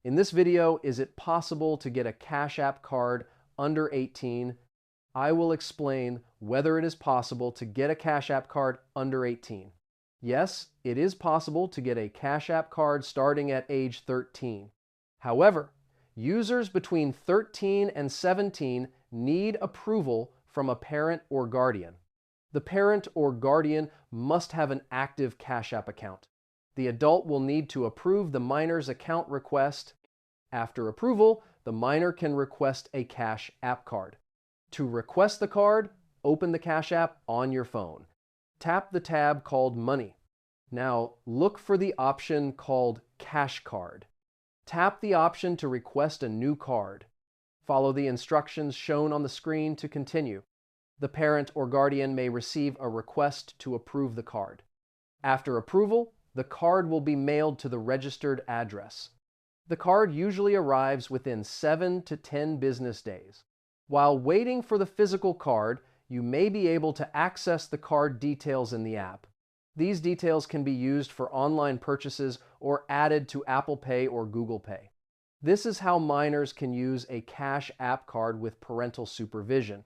In this video, is it possible to get a Cash App card under 18? I will explain whether it is possible to get a Cash App card under 18. Yes, it is possible to get a Cash App card starting at age 13. However, users between 13 and 17 need approval from a parent or guardian. The parent or guardian must have an active Cash App account. The adult will need to approve the minor's account request. After approval, the minor can request a Cash App card. To request the card, open the Cash App on your phone. Tap the tab called Money. Now look for the option called Cash Card. Tap the option to request a new card. Follow the instructions shown on the screen to continue. The parent or guardian may receive a request to approve the card. After approval, the card will be mailed to the registered address. The card usually arrives within 7 to 10 business days. While waiting for the physical card, you may be able to access the card details in the app. These details can be used for online purchases or added to Apple Pay or Google Pay. This is how minors can use a Cash App card with parental supervision.